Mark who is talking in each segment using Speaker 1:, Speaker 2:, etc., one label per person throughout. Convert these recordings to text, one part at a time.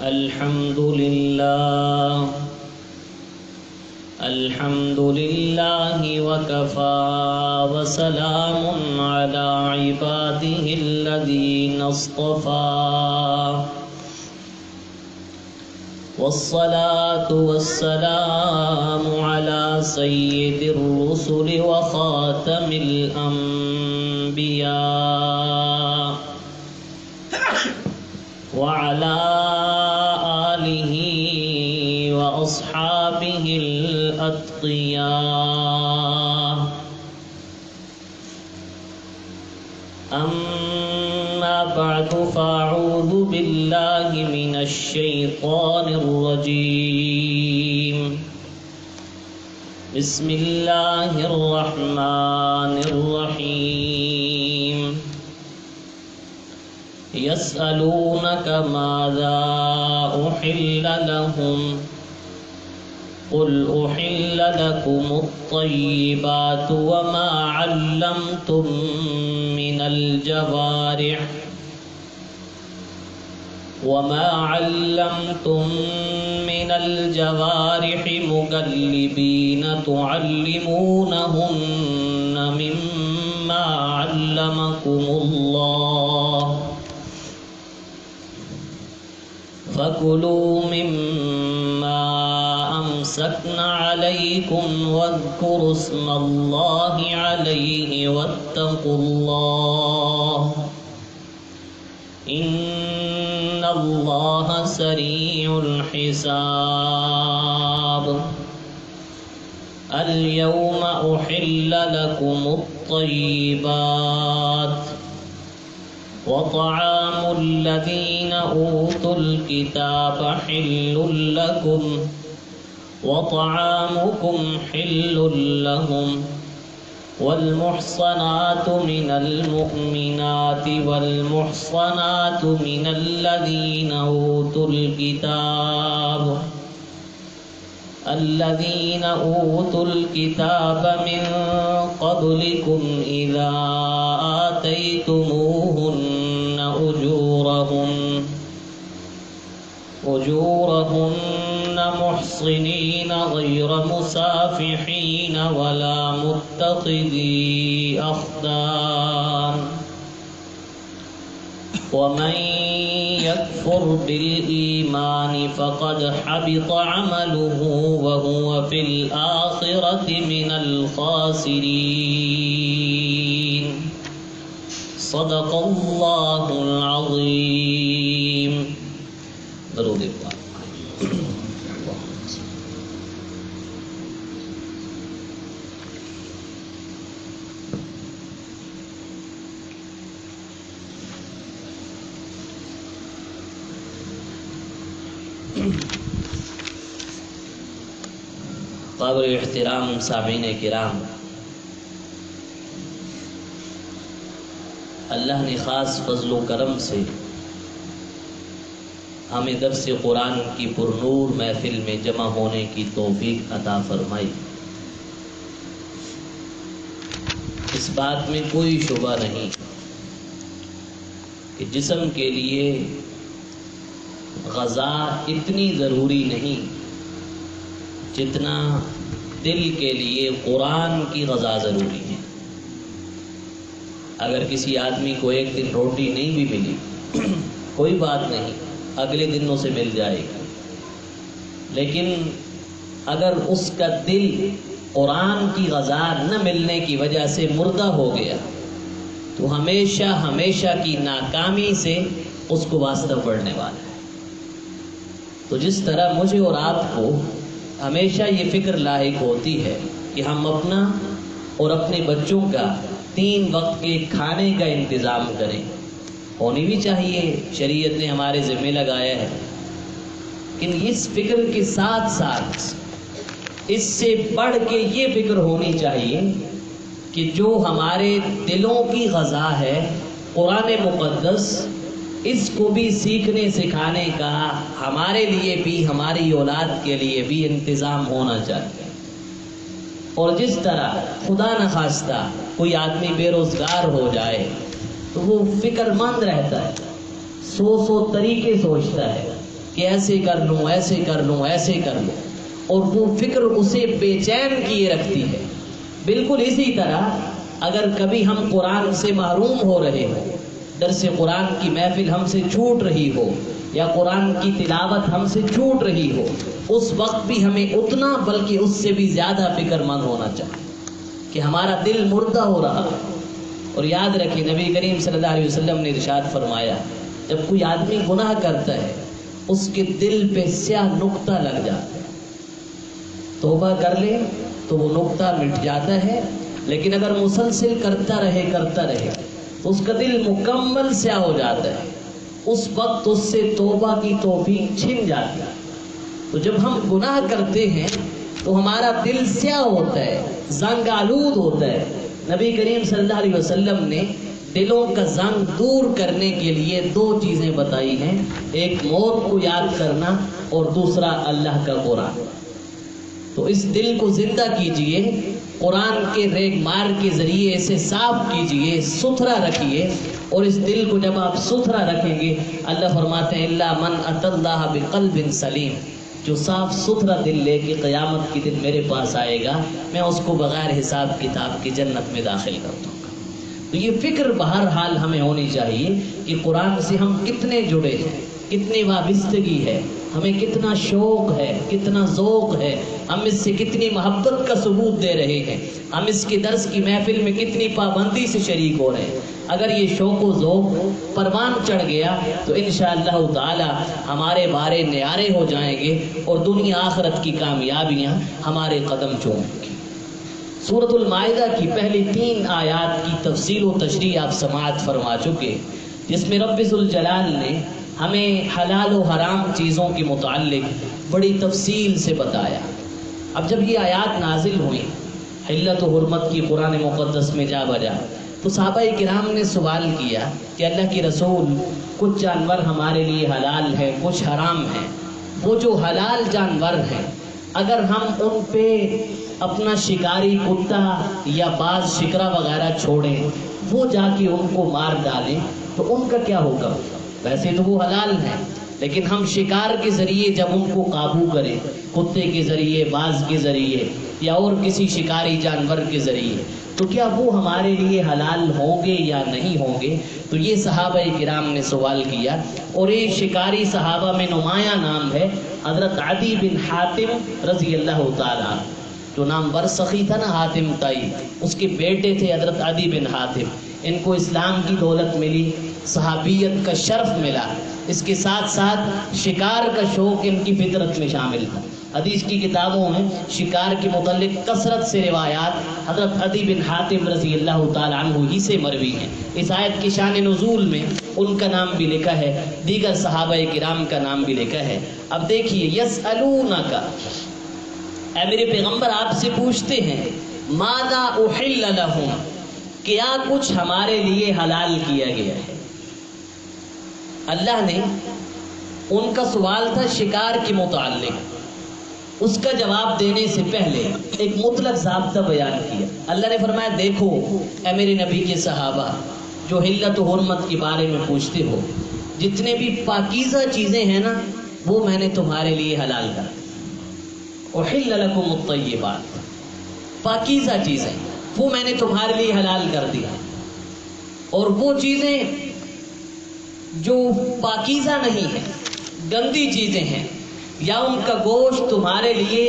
Speaker 1: الحمد لله وكفى وسلام على عباده الذين اصطفى والصلاة والسلام على سيد الرسل وخاتم الأنبياء وعلى آله وأصحابه الأتقياء أما بعد فأعوذ بالله من الشيطان الرجيم بسم الله الرحمن الرحيم يسألونك ماذا أحل لهم قل أحل لكم الطيبات وما علمتم من الجوارح مكلبين تعلمونهن مما علمكم الله فكلوا مما أمسكن عليكم واذكروا اسم الله عليه واتقوا الله إن الله سريع الحساب اليوم أحل لكم الطيبات وطعام الذين أوتوا الكتاب حل لكم وطعامكم حل لهم والمحصنات من المؤمنات والمحصنات من الذين أوتوا الكتاب من قبلكم إذا آتيتموهن أجورهن محصنين غير مسافحين ولا متخذي أخدان ومن يكفر بالإيمان فقد حبط عمله وهو في الآخرة من الخاسرين صدق الله العظيم. درود پاک. قابل احترام سامعین کرام، اللہ نے خاص فضل و کرم سے ہمیں درس قرآن کی پرنور محفل میں جمع ہونے کی توفیق عطا فرمائی. اس بات میں کوئی شبہ نہیں کہ جسم کے لیے غذا اتنی ضروری نہیں جتنا دل کے لیے قرآن کی غذا ضروری ہے. اگر کسی آدمی کو ایک دن روٹی نہیں بھی ملی کوئی بات نہیں، اگلے دن اسے مل جائے گی، لیکن اگر اس کا دل قرآن کی غذا نہ ملنے کی وجہ سے مردہ ہو گیا تو ہمیشہ ہمیشہ کی ناکامی سے اس کو واسطہ پڑنے والا ہے. تو جس طرح مجھے اور آپ کو ہمیشہ یہ فکر لاحق ہوتی ہے کہ ہم اپنا اور اپنے بچوں کا 3 وقت کے کھانے کا انتظام کریں، ہونی بھی چاہیے، شریعت نے ہمارے ذمہ لگایا ہے، لیکن اس فکر کے ساتھ ساتھ اس سے بڑھ کے یہ فکر ہونی چاہیے کہ جو ہمارے دلوں کی غذا ہے قرآن مقدس، اس کو بھی سیکھنے سکھانے کا ہمارے لیے بھی ہماری اولاد کے لیے بھی انتظام ہونا چاہیے. اور جس طرح خدا نخواستہ کوئی آدمی بے روزگار ہو جائے تو وہ فکر مند رہتا ہے، سو طریقے سوچتا ہے کہ ایسے کر لوں ایسے کر لوں ایسے کر لوں، اور وہ فکر اسے بے چین کیے رکھتی ہے۔ بالکل اسی طرح اگر کبھی ہم قرآن سے محروم ہو رہے ہوں، درس قرآن کی محفل ہم سے چھوٹ رہی ہو یا قرآن کی تلاوت ہم سے چھوٹ رہی ہو، اس وقت بھی ہمیں اتنا بلکہ اس سے بھی زیادہ فکر مند ہونا چاہیے کہ ہمارا دل مردہ ہو رہا ہے۔ اور یاد رکھیں نبی کریم صلی اللہ علیہ وسلم نے ارشاد فرمایا، جب کوئی آدمی گناہ کرتا ہے اس کے دل پہ سیاہ نقطہ لگ جاتا ہے، توبہ کر لے تو وہ نقطہ مٹ جاتا ہے، لیکن اگر مسلسل کرتا رہے تو اس کا دل مکمل سیاہ ہو جاتا ہے، اس وقت اس سے توبہ کی توفیق چھن جاتی ہے۔ تو جب ہم گناہ کرتے ہیں تو ہمارا دل سیاہ ہوتا ہے، زنگ آلود ہوتا ہے۔ نبی کریم صلی اللہ علیہ وسلم نے دلوں کا زنگ دور کرنے کے لیے 2 چیزیں بتائی ہیں، ایک موت کو یاد کرنا اور دوسرا اللہ کا قرآن۔ تو اس دل کو زندہ کیجئے، قرآن کے ریگ مار کے ذریعے اسے صاف کیجئے، ستھرا رکھیے، اور اس دل کو جب آپ ستھرا رکھیں گے، اللہ فرماتے ہیں الا من اتى اللہ بقلب سلیم، جو صاف ستھرا دل لے کے قیامت کے دن میرے پاس آئے گا، میں اس کو بغیر حساب کتاب کی جنت میں داخل کر دوں گا۔ تو یہ فکر بہرحال ہمیں ہونی چاہیے کہ قرآن سے ہم کتنے جڑے ہیں، کتنی وابستگی ہے، ہمیں کتنا شوق ہے، کتنا ذوق ہے، ہم اس سے کتنی محبت کا ثبوت دے رہے ہیں، ہم اس کی درس کی محفل میں کتنی پابندی سے شریک ہو رہے ہیں۔ اگر یہ شوق و ذوق پروان چڑھ گیا تو انشاءاللہ تعالی ہمارے بارے نیارے ہو جائیں گے اور دنیا آخرت کی کامیابیاں ہمارے قدم چومیں گی۔ سورۃ المائدہ کی پہلی 3 آیات کی تفصیل و تشریح آپ سماعت فرما چکے، جس میں رب ذوالجلال نے ہمیں حلال و حرام چیزوں کے متعلق بڑی تفصیل سے بتایا۔ اب جب یہ آیات نازل ہوئی حلت و حرمت کی قرآن مقدس میں جا بجا، تو صحابہ کرام نے سوال کیا کہ اللہ کے رسول، کچھ جانور ہمارے لیے حلال ہیں، کچھ حرام ہیں، وہ جو حلال جانور ہیں اگر ہم ان پہ اپنا شکاری کتا یا باز شکرا وغیرہ چھوڑیں، وہ جا کے ان کو مار ڈالیں، تو ان کا کیا ہوگا؟ ویسے تو وہ حلال ہیں، لیکن ہم شکار کے ذریعے جب ان کو قابو کریں، کتے کے ذریعے، باز کے ذریعے یا اور کسی شکاری جانور کے ذریعے، تو کیا وہ ہمارے لیے حلال ہوں گے یا نہیں ہوں گے؟ تو یہ صحابہ کرام نے سوال کیا، اور ایک شکاری صحابہ میں نمایاں نام ہے حضرت عدی بن حاتم رضی اللہ تعالیٰ، جو نام ورسخی تھا نا حاتم تائی، اس کے بیٹے تھے حضرت عدی بن حاتم۔ ان کو اسلام کی دولت ملی، صحابیت کا شرف ملا، اس کے ساتھ ساتھ شکار کا شوق ان کی فطرت میں شامل تھا۔ حدیث کی کتابوں میں شکار کے متعلق کثرت سے روایات حضرت عدی بن حاتم رضی اللہ تعالیٰ عنہ ہی سے مروی ہیں۔ اس آیت کی شان نزول میں ان کا نام بھی لکھا ہے، دیگر صحابہ کرام کا نام بھی لکھا ہے۔ اب دیکھیے، یسألونک، اے میرے پیغمبر آپ سے پوچھتے ہیں، ماذا احل لہم، کیا کچھ ہمارے لیے حلال کیا گیا ہے؟ اللہ نے ان کا سوال تھا شکار کے متعلق، اس کا جواب دینے سے پہلے ایک مطلق ضابطہ بیان کیا۔ اللہ نے فرمایا، دیکھو اے میرے نبی کے صحابہ جو حلت و حرمت کے بارے میں پوچھتے ہو، جتنے بھی پاکیزہ چیزیں ہیں نا، وہ میں نے تمہارے لیے حلال کر دی۔ احل لکم الطیبات، پاکیزہ چیزیں وہ میں نے تمہارے لیے حلال کر دی، اور وہ چیزیں جو پاکیزہ نہیں ہیں، گندی چیزیں ہیں، یا ان کا گوشت تمہارے لیے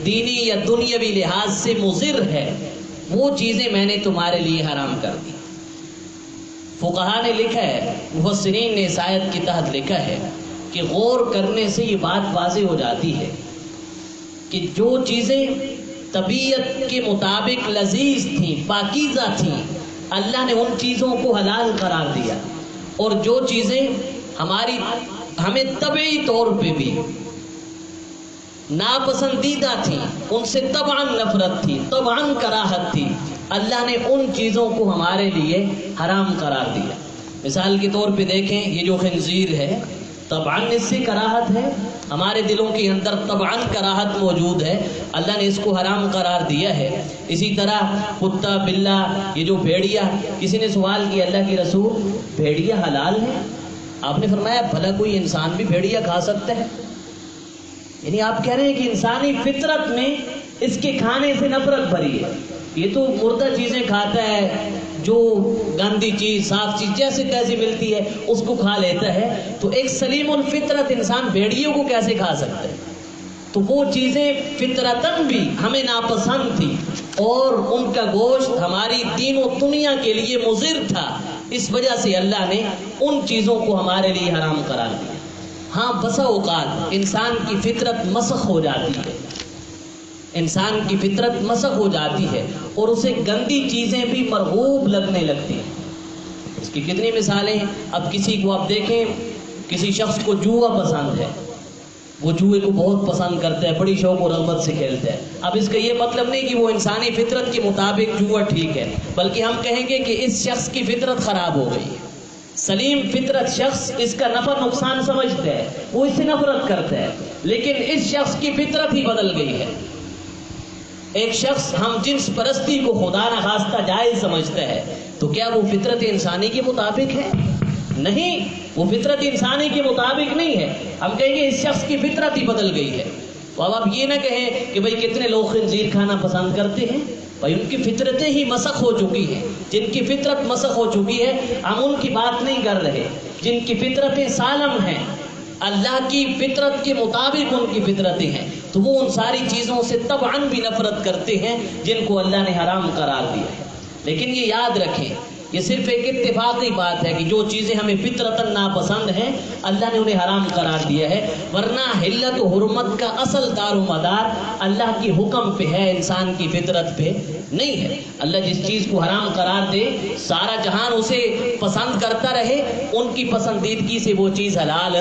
Speaker 1: دینی یا دنیاوی لحاظ سے مضر ہے، وہ چیزیں میں نے تمہارے لیے حرام کر دی۔ فقہا نے لکھا ہے، مفسرین نے اس آیت کے تحت لکھا ہے کہ غور کرنے سے یہ بات واضح ہو جاتی ہے کہ جو چیزیں طبیعت کے مطابق لذیذ تھیں، پاکیزہ تھیں، اللہ نے ان چیزوں کو حلال قرار دیا، اور جو چیزیں ہمیں طبعی طور پہ بھی ناپسندیدہ تھیں، ان سے طبعاً نفرت تھی، طبعاً کراہت تھی، اللہ نے ان چیزوں کو ہمارے لیے حرام قرار دیا۔ مثال کے طور پہ دیکھیں، یہ جو خنزیر ہے، طبعاً اس سے کراہت ہے، ہمارے دلوں کے اندر طبعاً کراہت موجود ہے، اللہ نے اس کو حرام قرار دیا ہے۔ اسی طرح کتا، بلا، یہ جو بھیڑیا، کسی نے سوال کیا اللہ کے رسول بھیڑیا حلال ہے؟ آپ نے فرمایا بھلا کوئی انسان بھی بھیڑیا کھا سکتا ہے؟ یعنی آپ کہہ رہے ہیں کہ انسانی فطرت میں اس کے کھانے سے نفرت بھری ہے، یہ تو مردہ چیزیں کھاتا ہے، جو گندی چیز صاف چیز جیسے تیسے ملتی ہے اس کو کھا لیتا ہے، تو ایک سلیم الفطرت انسان بھیڑیوں کو کیسے کھا سکتا ہے؟ تو وہ چیزیں فطرتاً بھی ہمیں ناپسند تھی اور ان کا گوشت ہماری دین و دنیا کے لیے مضر تھا، اس وجہ سے اللہ نے ان چیزوں کو ہمارے لیے حرام قرار دیا۔ ہاں بسا اوقات انسان کی فطرت مسخ ہو جاتی ہے، انسان کی فطرت مسخ ہو جاتی ہے اور اسے گندی چیزیں بھی مرغوب لگنے لگتی ہیں۔ اس کی کتنی مثالیں ہیں۔ اب کسی کو آپ دیکھیں، کسی شخص کو جوا پسند ہے، وہ جوئے کو بہت پسند کرتا ہے، بڑی شوق و رغبت سے کھیلتا ہے۔ اب اس کا یہ مطلب نہیں کہ وہ انسانی فطرت کے مطابق جوا ٹھیک ہے، بلکہ ہم کہیں گے کہ اس شخص کی فطرت خراب ہو گئی ہے۔ سلیم فطرت شخص اس کا نفع نقصان سمجھتا ہے، وہ اس سے نفرت کرتا ہے، لیکن اس شخص کی فطرت ہی بدل گئی ہے۔ ایک شخص ہم جنس پرستی کو خدا نخواستہ جائز سمجھتا ہے، تو کیا وہ فطرت انسانی کے مطابق ہے؟ نہیں، وہ فطرت انسانی کے مطابق نہیں ہے۔ ہم کہیں گے اس شخص کی فطرت ہی بدل گئی ہے۔ تو اب آپ یہ نہ کہیں کہ بھئی کتنے لوگ خنزیر کھانا پسند کرتے ہیں، بھئی ان کی فطرتیں ہی مسخ ہو چکی ہیں۔ جن کی فطرت مسخ ہو چکی ہے ہم ان کی بات نہیں کر رہے، جن کی فطرتیں سالم ہیں، اللہ کی فطرت کے مطابق ان کی فطرتیں ہیں، تو وہ ان ساری چیزوں سے طبعاً بھی نفرت کرتے ہیں جن کو اللہ نے حرام قرار دیا ہے۔ لیکن یہ یاد رکھیں، یہ صرف ایک اتفاقی بات ہے کہ جو چیزیں ہمیں فطرتاً ناپسند ہیں اللہ نے انہیں حرام قرار دیا ہے، ورنہ حلت و حرمت کا اصل دار و مدار اللہ کی حکم پہ ہے، انسان کی فطرت پہ نہیں ہے۔ اللہ جس چیز کو حرام قرار دے سارا جہان اسے پسند کرتا رہے، ان کی پسندیدگی سے وہ چیز حلال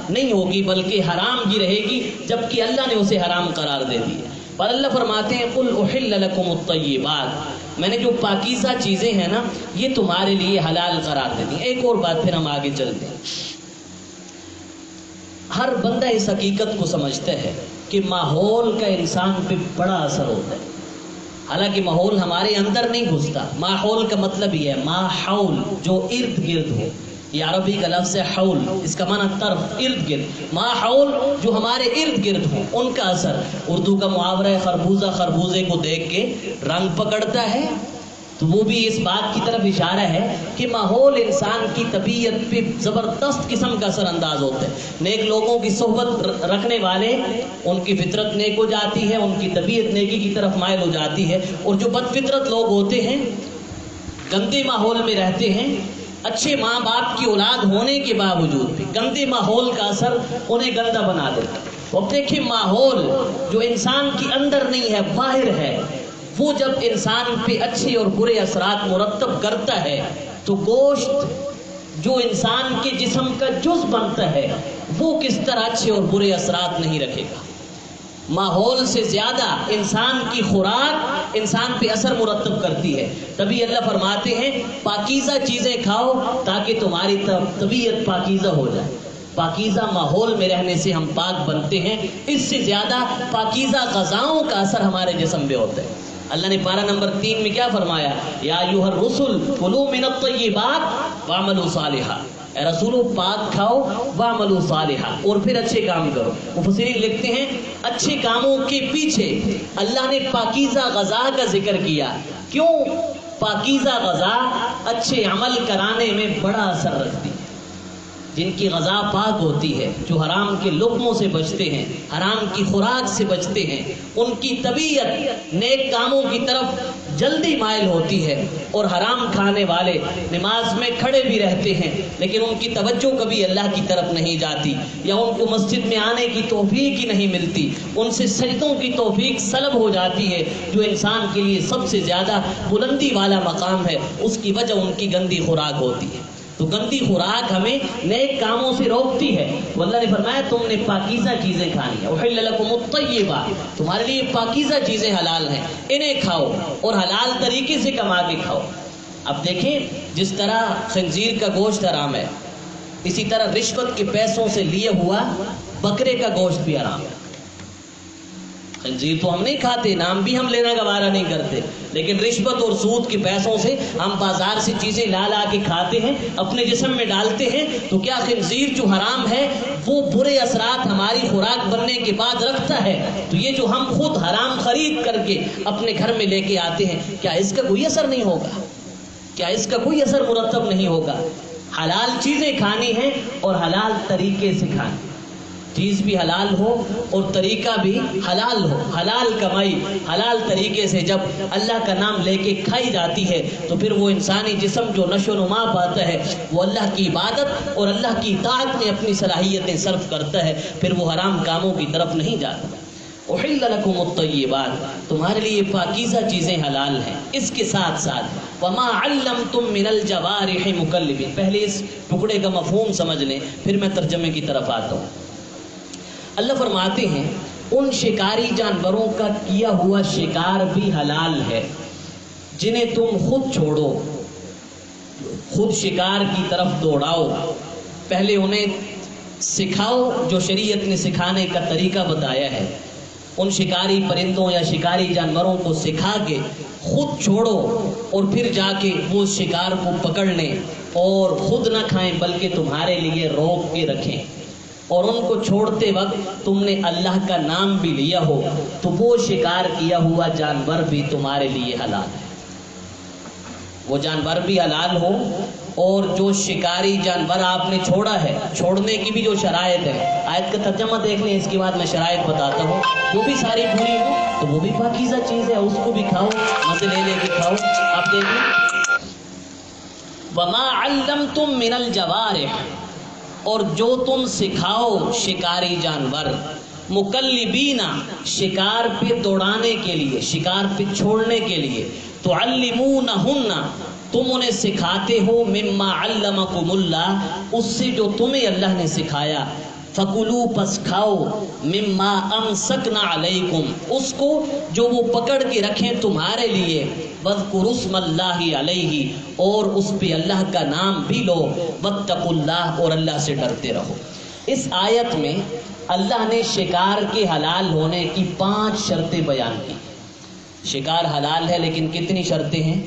Speaker 1: نہیں ہوگی بلکہ حرام ہی رہے گی، جبکہ اللہ نے اسے حرام قرار دے دیا۔ پر اللہ فرماتے ہیں قُلْ أُحِلَّ لَكُمُ الطَّيِّبَاتُ، میں نے جو پاکیزہ چیزیں ہیں نا یہ تمہارے لیے حلال قرار دے دی۔ ایک اور بات پھر ہم آگے چلتے ہیں۔ ہر بندہ اس حقیقت کو سمجھتا ہے کہ ماحول کا انسان پہ بڑا اثر ہوتا ہے، حالانکہ ماحول ہمارے اندر نہیں گھستا۔ ماحول کا مطلب یہ ہے ماحول، جو ارد گرد ہو، یہ عربی کا لفظ ہے حول، اس کا معنی طرف، ارد گرد۔ ماحول جو ہمارے ارد گرد ہو ان کا اثر۔ اردو کا محاورہ ہے خربوزہ خربوزے کو دیکھ کے رنگ پکڑتا ہے، تو وہ بھی اس بات کی طرف اشارہ ہے کہ ماحول انسان کی طبیعت پہ زبردست قسم کا اثر انداز ہوتا ہے۔ نیک لوگوں کی صحبت رکھنے والے، ان کی فطرت نیک ہو جاتی ہے، ان کی طبیعت نیکی کی طرف مائل ہو جاتی ہے، اور جو بد فطرت لوگ ہوتے ہیں، گندے ماحول میں رہتے ہیں، اچھے ماں باپ کی اولاد ہونے کے باوجود بھی گندے ماحول کا اثر انہیں گندا بنا دیتا ہے۔ اب دیکھیں ماحول جو انسان کے اندر نہیں ہے باہر ہے، وہ جب انسان پہ اچھے اور برے اثرات مرتب کرتا ہے تو گوشت جو انسان کے جسم کا جز بنتا ہے وہ کس طرح اچھے اور برے اثرات نہیں رکھے گا۔ ماحول سے زیادہ انسان کی خوراک انسان پہ اثر مرتب کرتی ہے۔ تبھی اللہ فرماتے ہیں پاکیزہ چیزیں کھاؤ تاکہ تمہاری طبیعت پاکیزہ ہو جائے۔ پاکیزہ ماحول میں رہنے سے ہم پاک بنتے ہیں، اس سے زیادہ پاکیزہ غذاؤں کا اثر ہمارے جسم پہ ہوتا ہے۔ اللہ نے پارہ نمبر 3 میں کیا فرمایا؟ یا ایھا الرسل کلوا من الطیبات واعملوا صالحا، اے رسولو پاک کھاؤ واعملوا صالحا، اور پھر اچھے کام کرو۔ مفسرین لکھتے ہیں اچھے کاموں کے پیچھے اللہ نے پاکیزہ غذا کا ذکر کیا۔ کیوں؟ پاکیزہ غذا اچھے عمل کرانے میں بڑا اثر رکھتی ہے۔ جن کی غذا پاک ہوتی ہے، جو حرام کے لقموں سے بچتے ہیں، حرام کی خوراک سے بچتے ہیں، ان کی طبیعت نیک کاموں کی طرف جلدی مائل ہوتی ہے، اور حرام کھانے والے نماز میں کھڑے بھی رہتے ہیں لیکن ان کی توجہ کبھی اللہ کی طرف نہیں جاتی، یا ان کو مسجد میں آنے کی توفیق ہی نہیں ملتی، ان سے سجدوں کی توفیق سلب ہو جاتی ہے، جو انسان کے لیے سب سے زیادہ بلندی والا مقام ہے، اس کی وجہ ان کی گندی خوراک ہوتی ہے۔ تو گندی خوراک ہمیں نیک کاموں سے روکتی ہے۔ تو اللہ نے فرمایا تم نے پاکیزہ چیزیں کھانی ہیں، احل لکم الطیبات، تمہارے لیے پاکیزہ چیزیں حلال ہیں، انہیں کھاؤ اور حلال طریقے سے کما کے کھاؤ۔ اب دیکھیں جس طرح خنزیر کا گوشت حرام ہے، اسی طرح رشوت کے پیسوں سے لیے ہوا بکرے کا گوشت بھی حرام ہے۔ خنزیر تو ہم نہیں کھاتے، نام بھی ہم لینا گوارا نہیں کرتے، لیکن رشوت اور سود کے پیسوں سے ہم بازار سے چیزیں لا لا کے کھاتے ہیں، اپنے جسم میں ڈالتے ہیں۔ تو کیا خنزیر جو حرام ہے وہ برے اثرات ہماری خوراک بننے کے بعد رکھتا ہے؟ تو یہ جو ہم خود حرام خرید کر کے اپنے گھر میں لے کے آتے ہیں، کیا اس کا کوئی اثر نہیں ہوگا؟ کیا اس کا کوئی اثر مرتب نہیں ہوگا؟ حلال چیزیں کھانی ہیں اور حلال طریقے سے کھانی، چیز بھی حلال ہو اور طریقہ بھی حلال ہو، حلال کمائی حلال طریقے سے جب اللہ کا نام لے کے کھائی جاتی ہے تو پھر وہ انسانی جسم جو نشو و نما پاتا ہے وہ اللہ کی عبادت اور اللہ کی اطاعت میں اپنی صلاحیتیں صرف کرتا ہے، پھر وہ حرام کاموں کی طرف نہیں جاتا۔ احل لکم الطیبات، تمہارے لیے پاکیزہ چیزیں حلال ہیں۔ اس کے ساتھ ساتھ وما علمتم من الجوارح مکلبین، پہلے اس ٹکڑے کا مفہوم سمجھ لیں پھر میں ترجمے کی طرف آتا ہوں۔ اللہ فرماتے ہیں ان شکاری جانوروں کا کیا ہوا شکار بھی حلال ہے جنہیں تم خود چھوڑو، خود شکار کی طرف دوڑاؤ، پہلے انہیں سکھاؤ جو شریعت نے سکھانے کا طریقہ بتایا ہے۔ ان شکاری پرندوں یا شکاری جانوروں کو سکھا کے خود چھوڑو اور پھر جا کے وہ شکار کو پکڑ لیں اور خود نہ کھائیں بلکہ تمہارے لیے روک کے رکھیں، اور ان کو چھوڑتے وقت تم نے اللہ کا نام بھی لیا ہو تو وہ شکار کیا ہوا جانور بھی تمہارے لیے حلال ہے، وہ جانور بھی حلال ہو، اور جو شکاری جانور آپ نے چھوڑا ہے، چھوڑنے کی بھی جو شرائط ہے، آیت کا ترجمہ دیکھ لیں، اس کے بعد میں شرائط بتاتا ہوں، وہ بھی ساری پوری ہو تو وہ بھی پاکیزہ چیز ہے، اس کو بھی کھاؤ، مزے لے لے کے کھاؤ۔ آپ دیکھیں وما علمتم من الجوارح، اور جو تم سکھاؤ شکاری جانور، مکلبینا شکار پہ دوڑانے کے لیے، شکار پہ چھوڑنے کے لیے، تعلمونہن تم انہیں سکھاتے ہو، مما علمکم اللہ اس سے جو تمہیں اللہ نے سکھایا، فکلوا پس کھاؤ، مما امسکنا علیکم اس کو جو وہ پکڑ کے رکھیں تمہارے لیے، واذکروا اسم اللہ علیہ اور اس پہ اللہ کا نام بھی لو، واتقوا اللہ اور اللہ سے ڈرتے رہو۔ اس آیت میں اللہ نے شکار کے حلال ہونے کی 5 شرطیں بیان کی۔ شکار حلال ہے لیکن کتنی شرطیں ہیں؟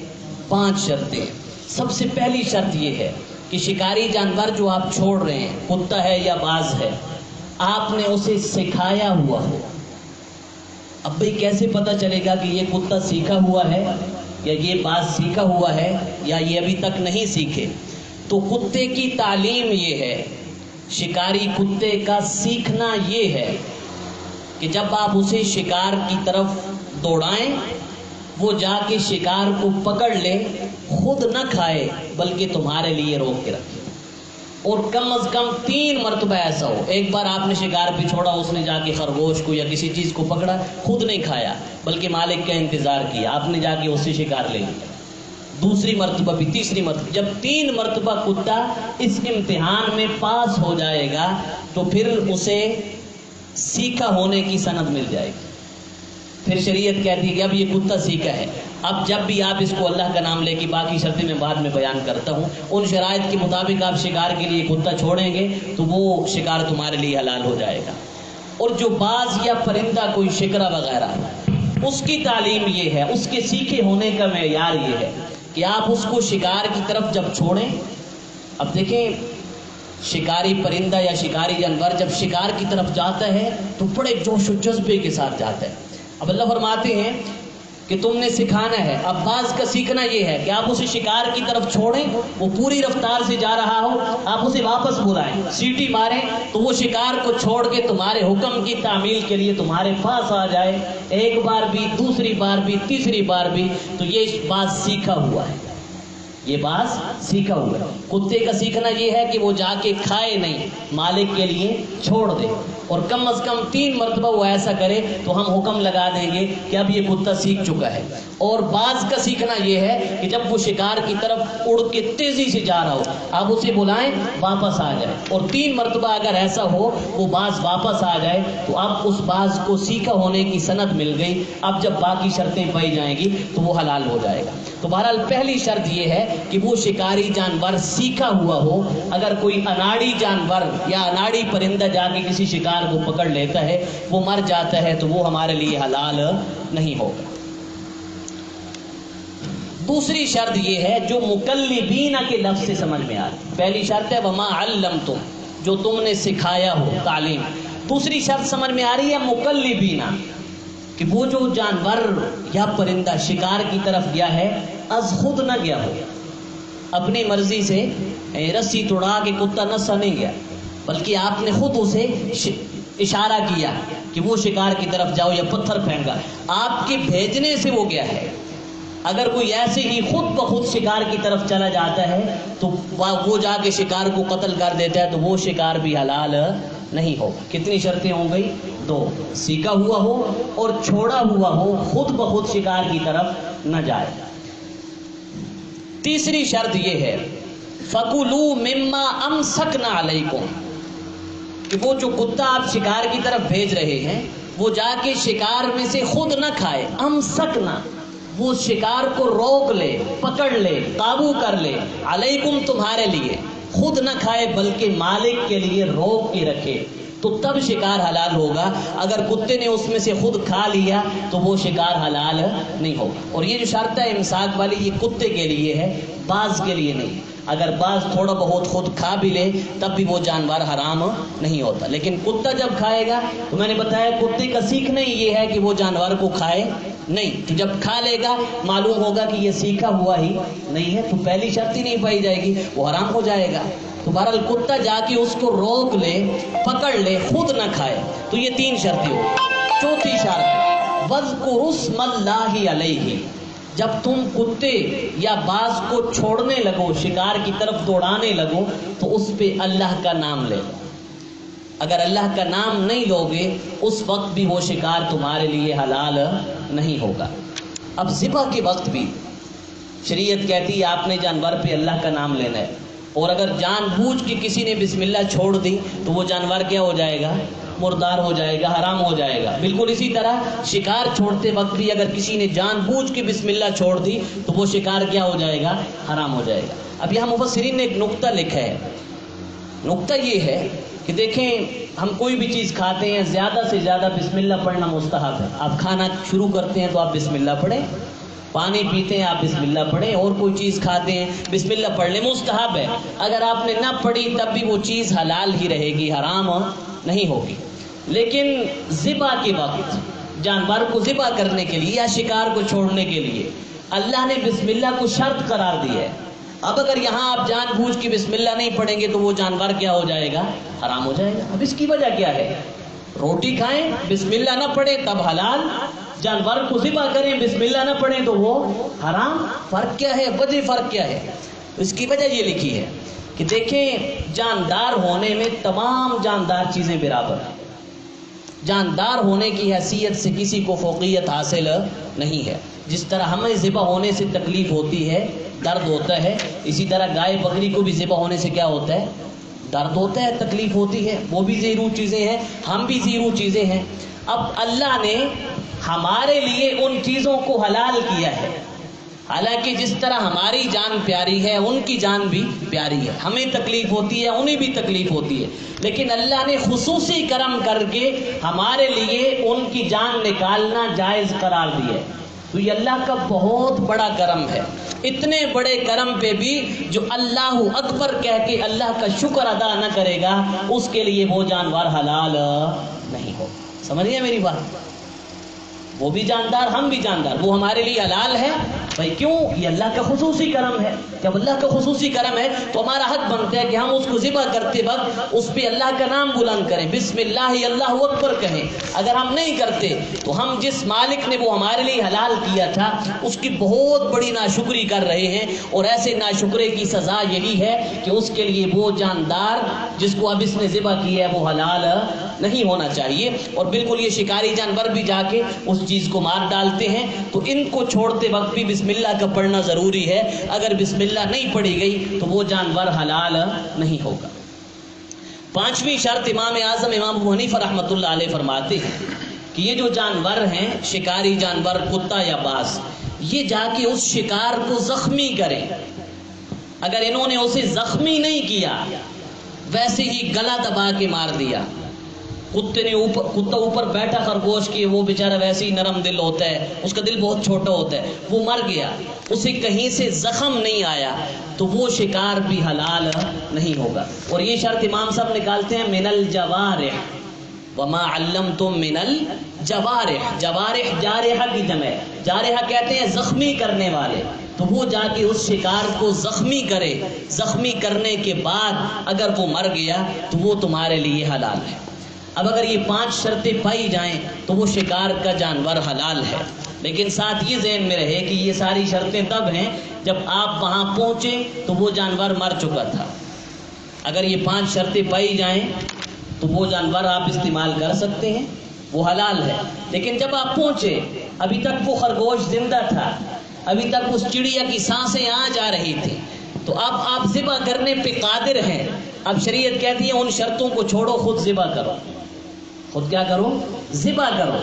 Speaker 1: 5 شرطیں ہیں۔ سب سے پہلی شرط یہ ہے کہ شکاری جانور جو آپ چھوڑ رہے ہیں، کتا ہے یا باز ہے، آپ نے اسے سکھایا ہوا ہو۔ اب بھئی کیسے پتہ چلے گا کہ یہ کتا سیکھا ہوا ہے یا یہ باز سیکھا ہوا ہے یا یہ ابھی تک نہیں سیکھے؟ تو کتے کی تعلیم یہ ہے، شکاری کتے کا سیکھنا یہ ہے کہ جب آپ اسے شکار کی طرف دوڑائیں وہ جا کے شکار کو پکڑ لے، خود نہ کھائے بلکہ تمہارے لیے روک کے رکھے، اور کم از کم 3 مرتبہ ایسا ہو۔ ایک بار آپ نے شکار پہ چھوڑا، اس نے جا کے خرگوش کو یا کسی چیز کو پکڑا، خود نہیں کھایا بلکہ مالک کا انتظار کیا، آپ نے جا کے اس سے شکار لے لیا، دوسری مرتبہ بھی، تیسری مرتبہ، جب 3 مرتبہ کتا اس امتحان میں پاس ہو جائے گا تو پھر اسے سیکھا ہونے کی سند مل جائے گی۔ پھر شریعت کہتی ہے کہ اب یہ کتا سیکھا ہے، اب جب بھی آپ اس کو اللہ کا نام لے کے، باقی شرطیں میں بعد میں بیان کرتا ہوں، ان شرائط کے مطابق آپ شکار کے لیے کتا چھوڑیں گے تو وہ شکار تمہارے لیے حلال ہو جائے گا۔ اور جو باز یا پرندہ کوئی شکرہ وغیرہ ہے، اس کی تعلیم یہ ہے، اس کے سیکھے ہونے کا معیار یہ ہے کہ آپ اس کو شکار کی طرف جب چھوڑیں، اب دیکھیں شکاری پرندہ یا شکاری جانور جب شکار کی طرف جاتا ہے تو بڑے جوش و جذبے کے ساتھ جاتا ہے۔ اب اللہ فرماتے ہیں کہ تم نے سکھانا ہے۔ اب باز کا سیکھنا یہ ہے کہ آپ اسے شکار کی طرف چھوڑیں، وہ پوری رفتار سے جا رہا ہو، آپ اسے واپس بلائیں، سیٹی ماریں تو وہ شکار کو چھوڑ کے تمہارے حکم کی تعمیل کے لیے تمہارے پاس آ جائے، ایک بار بھی، دوسری بار بھی، تیسری بار بھی، تو یہ باز سیکھا ہوا ہے، یہ باز سیکھا ہوا ہے۔ کتے کا سیکھنا یہ ہے کہ وہ جا کے کھائے نہیں، مالک کے لیے چھوڑ دے، اور کم از کم 3 مرتبہ وہ ایسا کرے تو ہم حکم لگا دیں گے کہ اب یہ کتا سیکھ چکا ہے۔ اور باز کا سیکھنا یہ ہے کہ جب وہ شکار کی طرف اڑ کے تیزی سے جا رہا ہو، آپ اسے بلائیں واپس آ جائے، اور 3 مرتبہ اگر ایسا ہو وہ باز واپس آ جائے تو اب اس باز کو سیکھا ہونے کی سند مل گئی۔ اب جب باقی شرطیں پائی جائیں گی تو وہ حلال ہو جائے گا۔ تو بہرحال پہلی شرط یہ ہے کہ وہ شکاری جانور سیکھا ہوا ہو. اگر کوئی اناڑی جانور یا اناڑی پرندہ جا کے کسی شکار کو پکڑ لیتا ہے، وہ مر جاتا ہے، تو وہ ہمارے لیے حلال نہیں ہوگا. دوسری شرط یہ ہے جو مکلبین کے لفظ سے سمجھ میں آتی. پہلی شرط ہے وما علمتم، جو تم نے سکھایا ہو، تعلیم. دوسری شرط سمجھ میں آ رہی ہے مکلبین، کہ وہ جو جانور یا پرندہ شکار کی طرف گیا ہے از خود نہ گیا ہو، اپنی مرضی سے رسی توڑا کے کتا نہ نہیں گیا، بلکہ آپ نے خود اسے اشارہ کیا کہ وہ شکار کی طرف جاؤ یا پتھر پھینکا، آپ کے بھیجنے سے وہ گیا ہے. اگر کوئی ایسے ہی خود بخود شکار کی طرف چلا جاتا ہے تو وہ جا کے شکار کو قتل کر دیتا ہے، تو وہ شکار بھی حلال نہیں ہوگا. کتنی شرطیں ہو گئی؟ 2. سیکھا ہوا ہو اور چھوڑا ہوا ہو، خود بخود شکار کی طرف نہ جائے. تیسری شرط یہ ہے فَكُلُوا مِمَّا أَمْسَكْنَا عَلَيْكُمْ، کہ وہ جو کتا آپ شکار کی طرف بھیج رہے ہیں وہ جا کے شکار میں سے خود نہ کھائے. امسکنا، وہ شکار کو روک لے، پکڑ لے، قابو کر لے. علیکم، تمہارے لیے، خود نہ کھائے بلکہ مالک کے لیے روک کے رکھے، تو تب شکار حلال ہوگا. اگر کتے نے اس میں سے خود کھا لیا تو وہ شکار حلال نہیں ہوگا. اور یہ جو شرط ہے امساک والی، یہ کتے کے لیے ہے، باز کے لیے نہیں. اگر باز تھوڑا بہت خود کھا بھی لے تب بھی وہ جانور حرام نہیں ہوتا. لیکن کتا جب کھائے گا تو میں نے بتایا کتے کا سیکھنا ہی یہ ہے کہ وہ جانور کو کھائے نہیں. تو جب کھا لے گا معلوم ہوگا کہ یہ سیکھا ہوا ہی نہیں ہے، تو پہلی شرط ہی نہیں پائی جائے گی، وہ حرام ہو جائے گا. تو بہرحال کتا جا کے اس کو روک لے، پکڑ لے، خود نہ کھائے. تو یہ 3 شرطیں ہو. چوتھی شرط وَاذْكُرُوا اسْمَ اللَّهِ عَلَيْهِ، جب تم کتے یا باز کو چھوڑنے لگو، شکار کی طرف دوڑانے لگو، تو اس پہ اللہ کا نام لے لو. اگر اللہ کا نام نہیں لوگے اس وقت بھی وہ شکار تمہارے لیے حلال نہیں ہوگا. اب ذبح کے وقت بھی شریعت کہتی ہے آپ نے جانور پہ اللہ کا نام لینا ہے، اور اگر جان بوجھ کے کسی نے بسم اللہ چھوڑ دی تو وہ جانور کیا ہو جائے گا؟ مردار ہو جائے گا، حرام ہو جائے گا. بالکل اسی طرح شکار چھوڑتے وقت بھی اگر کسی نے جان بوجھ کے بسم اللہ چھوڑ دی تو وہ شکار کیا ہو جائے گا؟ حرام ہو جائے گا. اب یہاں مفسرین نے ایک نقطہ لکھا ہے. نقطہ یہ ہے کہ دیکھیں ہم کوئی بھی چیز کھاتے ہیں زیادہ سے زیادہ بسم اللہ پڑھنا مستحب ہے. آپ کھانا شروع کرتے ہیں تو آپ بسم اللہ پڑھیں، پانی پیتے ہیں آپ بسم اللہ پڑھیں، اور کوئی چیز کھاتے ہیں بسم اللہ پڑھ لیں، مستحب ہے. اگر آپ نے نہ پڑھی تب بھی وہ چیز حلال ہی رہے گی، حرام نہیں ہوگی. لیکن ذبح کے وقت جانور کو ذبح کرنے کے لیے یا شکار کو چھوڑنے کے لیے اللہ نے بسم اللہ کو شرط قرار دی ہے. اب اگر یہاں آپ جان بوجھ کے بسم اللہ نہیں پڑھیں گے تو وہ جانور کیا ہو جائے گا؟ حرام ہو جائے گا. اب اس کی وجہ کیا ہے؟ روٹی کھائیں بسم اللہ نہ پڑھیں تب حلال، جانور کو ذبح کریں بسم اللہ نہ پڑھیں تو وہ حرام. فرق کیا ہے؟ وجہ فرق کیا ہے؟ اس کی وجہ یہ لکھی ہے کہ دیکھیں جاندار ہونے میں تمام جاندار چیزیں برابر ہیں. جاندار ہونے کی حیثیت سے کسی کو فوقیت حاصل نہیں ہے. جس طرح ہمیں ذبح ہونے سے تکلیف ہوتی ہے، درد ہوتا ہے، اسی طرح گائے بکری کو بھی ذبح ہونے سے کیا ہوتا ہے؟ درد ہوتا ہے، تکلیف ہوتی ہے. وہ بھی زیرو چیزیں ہیں، ہم بھی زیرو چیزیں ہیں. اب اللہ نے ہمارے لیے ان چیزوں کو حلال کیا ہے، حالانکہ جس طرح ہماری جان پیاری ہے ان کی جان بھی پیاری ہے. ہمیں تکلیف ہوتی ہے، انہیں بھی تکلیف ہوتی ہے، لیکن اللہ نے خصوصی کرم کر کے ہمارے لیے ان کی جان نکالنا جائز قرار دیا ہے. تو یہ اللہ کا بہت بڑا کرم ہے. اتنے بڑے کرم پہ بھی جو اللہ اکبر کہہ کے اللہ کا شکر ادا نہ کرے گا اس کے لیے وہ جانور حلال نہیں ہو. سمجھیے میری بات؟ وہ بھی جاندار، ہم بھی جاندار، وہ ہمارے لیے حلال ہے. بھائی کیوں؟ یہ اللہ کا خصوصی کرم ہے. جب اللہ کا خصوصی کرم ہے تو ہمارا حق بنتا ہے کہ ہم اس کو ذبح کرتے وقت اس پہ اللہ کا نام بلند کریں، بسم اللہ اللہ اکبر کہیں. اگر ہم نہیں کرتے تو ہم جس مالک نے وہ ہمارے لیے حلال کیا تھا اس کی بہت بڑی ناشکری کر رہے ہیں. اور ایسے ناشکرے کی سزا یہی ہے کہ اس کے لیے وہ جاندار جس کو اب اس نے ذبح کیا ہے وہ حلال نہیں ہونا چاہیے. اور بالکل یہ شکاری جانور بھی جا کے اس چیز کو مار ڈالتے ہیں، تو ان کو چھوڑتے وقت بھی بسم اللہ کا پڑھنا ضروری ہے. اگر بسم اللہ نہیں پڑھی گئی تو وہ جانور حلال نہیں ہوگا. 5ویں شرط امام اعظم امام ابو حنیفہ رحمۃ اللہ علیہ فرماتے ہیں کہ یہ جو جانور ہیں، شکاری جانور، کتا یا باز، یہ جا کے اس شکار کو زخمی کرے. اگر انہوں نے اسے زخمی نہیں کیا، ویسے ہی گلا دبا کے مار دیا. کتا اوپر بیٹھا خرگوش کی، وہ بیچارہ ویسے ہی نرم دل ہوتا ہے، اس کا دل بہت چھوٹا ہوتا ہے، وہ مر گیا، اسے کہیں سے زخم نہیں آیا، تو وہ شکار بھی حلال نہیں ہوگا. اور یہ شرط امام صاحب نکالتے ہیں من الجوارح، وما علمتم من الجوارح. جوارح جارحہ کی جمع ہے، جارحہ کہتے ہیں زخمی کرنے والے. تو وہ جا کے اس شکار کو زخمی کرے، زخمی کرنے کے بعد اگر وہ مر گیا تو وہ تمہارے لیے حلال ہے. اب اگر یہ 5 شرطیں پائی جائیں تو وہ شکار کا جانور حلال ہے. لیکن ساتھ یہ ذہن میں رہے کہ یہ ساری شرطیں تب ہیں جب آپ وہاں پہنچے تو وہ جانور مر چکا تھا. اگر یہ 5 شرطیں پائی جائیں تو وہ جانور آپ استعمال کر سکتے ہیں، وہ حلال ہے. لیکن جب آپ پہنچے ابھی تک وہ خرگوش زندہ تھا، ابھی تک اس چڑیا کی سانسیں آ جا رہی تھی، تو اب آپ ذبح کرنے پہ قادر ہیں. اب شریعت کہتی ہے ان شرطوں کو چھوڑو، خود ذبح کرو. خود کیا کرو؟ ذبح کرو.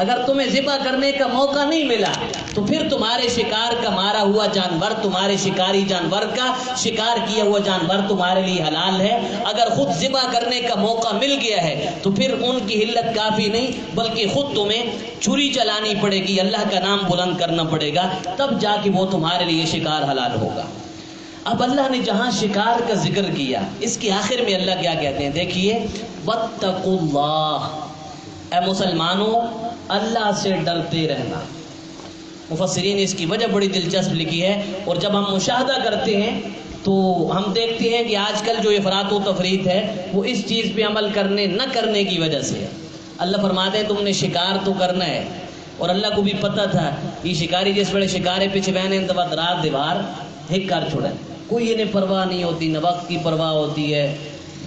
Speaker 1: اگر تمہیں ذبح کرنے کا موقع نہیں ملا تو پھر تمہارے شکار کا مارا ہوا جانور، تمہارے شکاری جانور کا شکار کیا ہوا جانور تمہارے لیے حلال ہے. اگر خود ذبح کرنے کا موقع مل گیا ہے تو پھر ان کی حلت کافی نہیں، بلکہ خود تمہیں چھری چلانی پڑے گی، اللہ کا نام بلند کرنا پڑے گا، تب جا کے وہ تمہارے لیے شکار حلال ہوگا. اب اللہ نے جہاں شکار کا ذکر کیا، اس کے آخر میں اللہ کیا کہتے ہیں؟ دیکھیے، واتقوا اللہ، اے مسلمانوں اللہ سے ڈرتے رہنا. مفسرین نے اس کی وجہ بڑی دلچسپ لکھی ہے، اور جب ہم مشاہدہ کرتے ہیں تو ہم دیکھتے ہیں کہ آج کل جو افراط و تفریط ہے وہ اس چیز پہ عمل نہ کرنے کی وجہ سے ہے. اللہ فرماتے ہیں تم نے شکار تو کرنا ہے، اور اللہ کو بھی پتہ تھا یہ شکاری جس بڑے شکارے پہ چھپانے انتباد رات دیوار ہک کر چھوڑا، کوئی انہیں پرواہ نہیں ہوتی، نہ وقت کی پرواہ ہوتی ہے،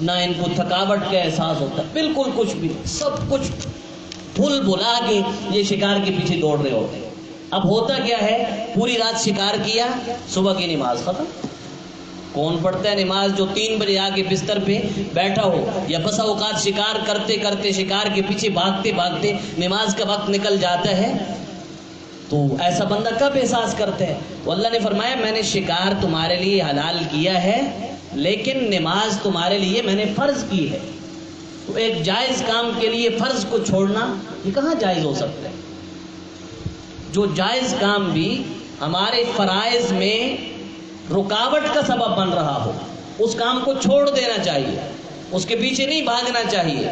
Speaker 1: نہ ان کو تھکاوٹ کا احساس ہوتا، بالکل کچھ بھی، سب کچھ بھول بھلا کے یہ شکار کے پیچھے دوڑ رہے ہوتے ہیں. اب ہوتا کیا ہے؟ پوری رات شکار کیا، صبح کی نماز ختم. کون پڑھتا ہے نماز جو 3 بجے آ کے بستر پہ بیٹھا ہو، یا بسا اوقات شکار کرتے کرتے شکار کے پیچھے بھاگتے بھاگتے نماز کا وقت نکل جاتا ہے. تو ایسا بندہ کب احساس کرتا ہے؟ تو اللہ نے فرمایا میں نے شکار تمہارے لیے حلال کیا ہے، لیکن نماز تمہارے لیے میں نے فرض کی ہے. تو ایک جائز کام کے لیے فرض کو چھوڑنا یہ کہاں جائز ہو سکتا ہے؟ جو جائز کام بھی ہمارے فرائض میں رکاوٹ کا سبب بن رہا ہو، اس کام کو چھوڑ دینا چاہیے، اس کے پیچھے نہیں بھاگنا چاہیے.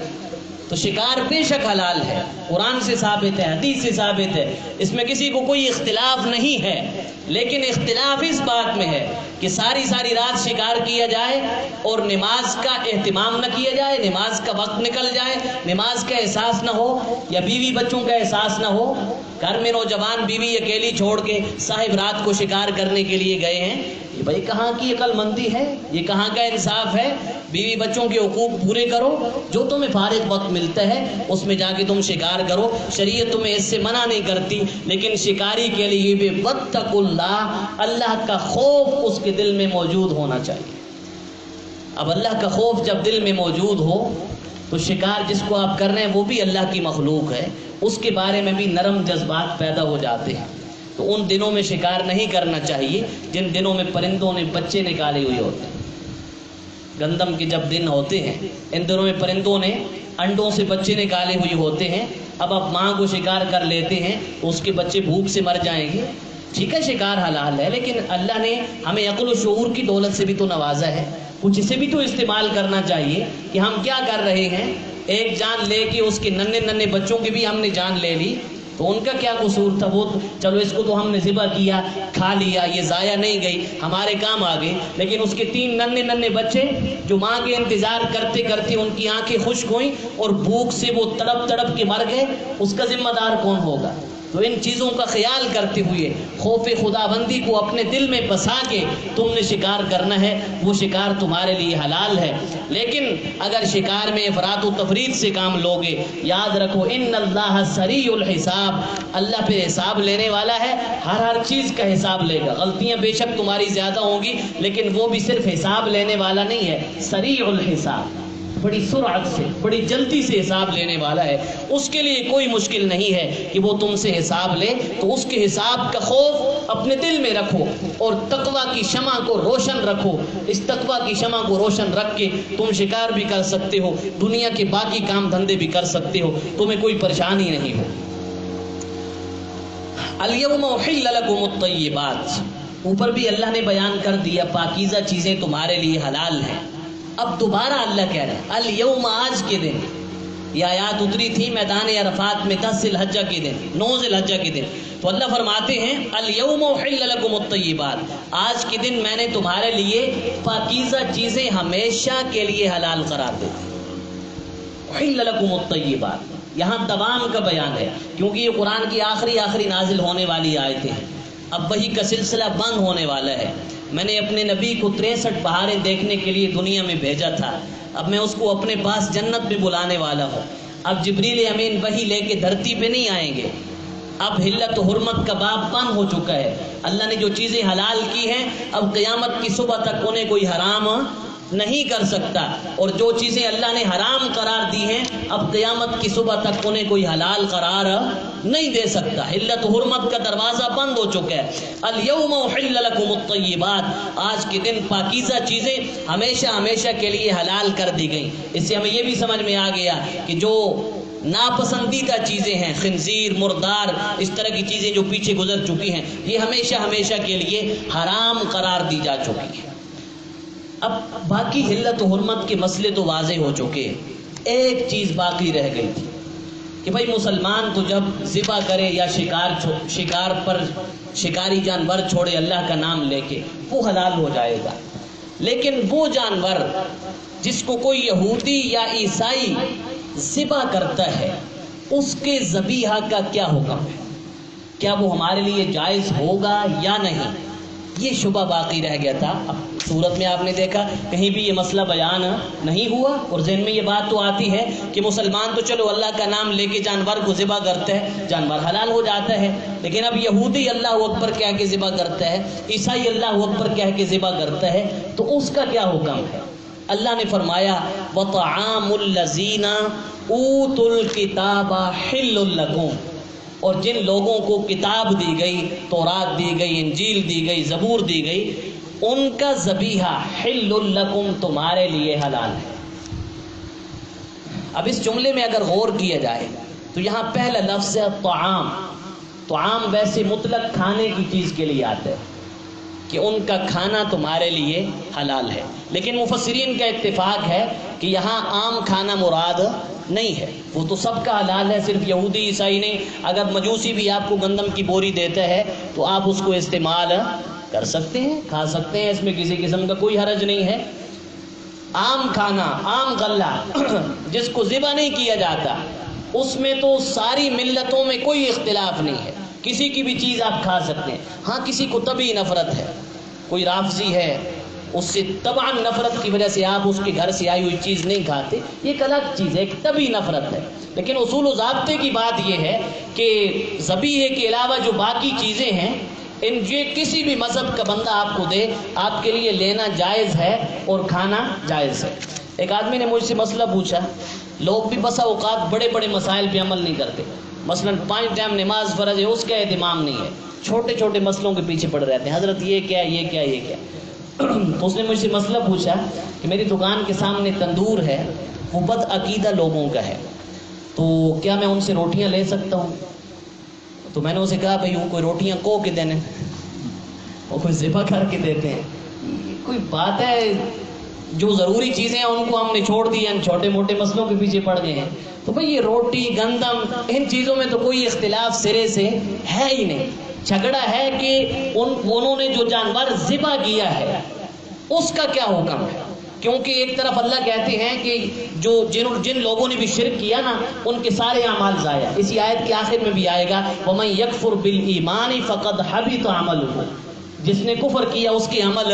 Speaker 1: تو شکار بے شک حلال ہے، قرآن سے ثابت ہے، حدیث سے ثابت ہے، اس میں کسی کو کوئی اختلاف نہیں ہے. لیکن اختلاف اس بات میں ہے کہ ساری رات شکار کیا جائے اور نماز کا اہتمام نہ کیا جائے، نماز کا وقت نکل جائے، نماز کا احساس نہ ہو، یا بیوی بچوں کا احساس نہ ہو. گھر میں نوجوان بیوی اکیلی چھوڑ کے صاحب رات کو شکار کرنے کے لیے گئے ہیں، یہ بھائی کہاں کی عقل مندی ہے؟ یہ کہاں کا انصاف ہے؟ بیوی بچوں کے حقوق پورے کرو، جو تمہیں فارغ وقت ملتا ہے اس میں جا کے تم شکار کرو، شریعت تمہیں اس سے منع نہیں کرتی. لیکن شکاری کے لیے بھی واتقوا اللہ، اللہ کا خوف اس کے دل میں موجود ہونا چاہیے. اب اللہ کا خوف جب دل میں موجود ہو تو شکار جس کو آپ کر رہے ہیں وہ بھی اللہ کی مخلوق ہے، اس کے بارے میں بھی نرم جذبات پیدا ہو جاتے ہیں. تو ان دنوں میں شکار نہیں کرنا چاہیے جن دنوں میں پرندوں نے بچے نکالے ہوئے ہوتے ہیں. گندم کے جب دن ہوتے ہیں ان دنوں میں پرندوں نے انڈوں سے بچے نکالے ہوئے ہوتے ہیں. اب آپ ماں کو شکار کر لیتے ہیں تو اس کے بچے بھوک سے مر جائیں گے. ٹھیک ہے شکار حلال ہے، لیکن اللہ نے ہمیں عقل و شعور کی دولت سے بھی تو نوازا ہے، کچھ اسے بھی تو استعمال کرنا چاہیے کہ ہم کیا کر رہے ہیں. ایک جان لے کے اس کے ننھے بچوں کی بھی ہم نے جان لے لی، تو ان کا کیا قصور تھا؟ وہ چلو اس کو تو ہم نے ذبح کیا، کھا لیا، یہ ضائع نہیں گئی، ہمارے کام آ گئی. لیکن اس کے 3 ننھے بچے جو ماں کے انتظار کرتے کرتے ان کی آنکھیں خشک ہوئیں اور بھوک سے وہ تڑپ کے مر گئے، اس کا ذمہ دار کون ہوگا؟ تو ان چیزوں کا خیال کرتے ہوئے خوف خدا بندی کو اپنے دل میں بسا کے تم نے شکار کرنا ہے، وہ شکار تمہارے لیے حلال ہے. لیکن اگر شکار میں افراط و تفریط سے کام لوگے، یاد رکھو ان اللہ سریع الحساب، اللہ پہ حساب لینے والا ہے، ہر چیز کا حساب لے گا. غلطیاں بے شک تمہاری زیادہ ہوں گی لیکن وہ بھی صرف حساب لینے والا نہیں ہے، سریع الحساب. بڑی سرعت سے بڑی جلدی سے حساب لینے والا ہے. اس کے لیے کوئی مشکل نہیں ہے کہ وہ تم سے حساب لے. تو اس کے حساب کا خوف اپنے دل میں رکھو اور تقویٰ کی شمع کو روشن رکھو. اس تقویٰ کی شمع کو روشن رکھ کے تم شکار بھی کر سکتے ہو, دنیا کے باقی کام دھندے بھی کر سکتے ہو, تمہیں کوئی پریشانی نہیں ہو. الیوم احل لکم الطیبات, اوپر بھی اللہ نے بیان کر دیا پاکیزہ چیزیں تمہارے لیے حلال ہیں. اب دوبارہ اللہ کہہ رہے ہیں الیوم, آج کے دن. یہ آیات اتری تھی میدان عرفات میں 10 ذی الحجہ کے دن, 9 ذی الحجہ کے دن. تو اللہ فرماتے ہیں الیوم احل لکم الطیبات, آج کے دن میں نے تمہارے لیے پاکیزہ چیزیں ہمیشہ کے لیے حلال قرار دی. احل لکم الطیبات, یہاں دوام کا بیان ہے کیونکہ یہ قرآن کی آخری نازل ہونے والی آیتیں ہیں. اب وحی کا سلسلہ بند ہونے والا ہے. میں نے اپنے نبی کو 63 بہاریں دیکھنے کے لیے دنیا میں بھیجا تھا. اب میں اس کو اپنے پاس جنت میں بلانے والا ہوں. اب جبریل امین وحی لے کے دھرتی پہ نہیں آئیں گے. اب حلت و حرمت کا باب بند ہو چکا ہے. اللہ نے جو چیزیں حلال کی ہیں اب قیامت کی صبح تک انہیں کوئی حرام نہیں کر سکتا, اور جو چیزیں اللہ نے حرام قرار دی ہیں اب قیامت کی صبح تک انہیں کوئی حلال قرار نہیں دے سکتا. حلت و حرمت کا دروازہ بند ہو چکا ہے. الیوم احل لکم الطیبات, آج کے دن پاکیزہ چیزیں ہمیشہ کے لیے حلال کر دی گئیں. اس سے ہمیں یہ بھی سمجھ میں آ گیا کہ جو ناپسندیدہ چیزیں ہیں, خنزیر, مردار, اس طرح کی چیزیں جو پیچھے گزر چکی ہیں, یہ ہمیشہ کے لیے حرام قرار دی جا چکی ہیں. اب باقی حلت و حرمت کے مسئلے تو واضح ہو چکے ہیں. ایک چیز باقی رہ گئی تھی کہ بھائی مسلمان تو جب ذبح کرے یا شکار پر شکاری جانور چھوڑے اللہ کا نام لے کے, وہ حلال ہو جائے گا. لیکن وہ جانور جس کو کوئی یہودی یا عیسائی ذبح کرتا ہے, اس کے ذبیحہ کا کیا حکم ہے؟ کیا وہ ہمارے لیے جائز ہوگا یا نہیں؟ یہ شبہ باقی رہ گیا تھا. اب صورت میں آپ نے دیکھا کہیں بھی یہ مسئلہ بیان نہیں ہوا, اور ذہن میں یہ بات تو آتی ہے کہ مسلمان تو چلو اللہ کا نام لے کے جانور کو ذبح کرتا ہے, جانور حلال ہو جاتا ہے. لیکن اب یہودی اللہ اکبر کہہ کے ذبح کرتا ہے, عیسائی اللہ اکبر کہہ کے ذبح کرتا ہے, تو اس کا کیا حکم ہے؟ اللہ نے فرمایا وَطَعَامُ الَّذِينَ أُوتُوا الْكِتَابَ حِلٌّ لَكُمْ, اور جن لوگوں کو کتاب دی گئی, تورات دی گئی, انجیل دی گئی, زبور دی گئی, ان کا ذبیحہ حل لکم, تمہارے لیے حلال ہے. اب اس جملے میں اگر غور کیا جائے تو یہاں پہلا لفظ ہے طعام. طعام ویسے مطلق کھانے کی چیز کے لیے آتا ہے کہ ان کا کھانا تمہارے لیے حلال ہے. لیکن مفسرین کا اتفاق ہے کہ یہاں عام کھانا مراد نہیں ہے, وہ تو سب کا حلال ہے. صرف یہودی عیسائی نہیں, اگر مجوسی بھی آپ کو گندم کی بوری دیتا ہے تو آپ اس کو استعمال کر سکتے ہیں, کھا سکتے ہیں, اس میں کسی قسم کا کوئی حرج نہیں ہے. عام کھانا, عام غلہ جس کو ذبح نہیں کیا جاتا, اس میں تو ساری ملتوں میں کوئی اختلاف نہیں ہے, کسی کی بھی چیز آپ کھا سکتے ہیں. ہاں کسی کو طبعی نفرت ہے, کوئی رافضی ہے, اس سے طبعاً نفرت کی وجہ سے آپ اس کے گھر سے آئی ہوئی چیز نہیں کھاتے, یہ ایک الگ چیز ہے, ایک طبعی نفرت ہے. لیکن اصول و ضابطے کی بات یہ ہے کہ ذبیحے کے علاوہ جو باقی چیزیں ہیں, ان یہ کسی بھی مذہب کا بندہ آپ کو دے, آپ کے لیے لینا جائز ہے اور کھانا جائز ہے. ایک آدمی نے مجھ سے مسئلہ پوچھا, لوگ بھی بسا اوقات بڑے بڑے مسائل پہ عمل نہیں کرتے, مثلا 5 ٹائم نماز فرض ہے, اس کا اہتمام نہیں ہے, چھوٹے چھوٹے مسئلوں کے پیچھے پڑ رہتے ہیں, حضرت یہ کیا, یہ کیا, یہ کیا. تو اس نے مجھ سے مسئلہ پوچھا کہ میری دکان کے سامنے تندور ہے, وہ بد عقیدہ لوگوں کا ہے, تو کیا میں ان سے روٹیاں لے سکتا ہوں؟ تو میں نے اسے کہا بھائی وہ کوئی روٹیاں کو کے دینے, وہ کوئی ذبح کر کے دیتے ہیں, کوئی بات ہے؟ جو ضروری چیزیں ہیں ان کو ہم نے چھوڑ دی ہیں, چھوٹے موٹے مسئلوں کے پیچھے پڑ گئے ہیں. تو بھائی یہ روٹی, گندم, ان چیزوں میں تو کوئی اختلاف سرے سے ہے ہی نہیں. جھگڑا ہے کہ انہوں نے جو جانور ذبح کیا ہے اس کا کیا حکم ہے. کیونکہ ایک طرف اللہ کہتے ہیں کہ جن لوگوں نے بھی شرک کیا نا, ان کے سارے اعمال ضائع. اسی آیت کے آخر میں بھی آئے گا وَمَن يَكْفُرْ بِالْإِيمَانِ فَقَدْ حَبِطَ عَمَلُهُ, جس نے کفر کیا اس کے عمل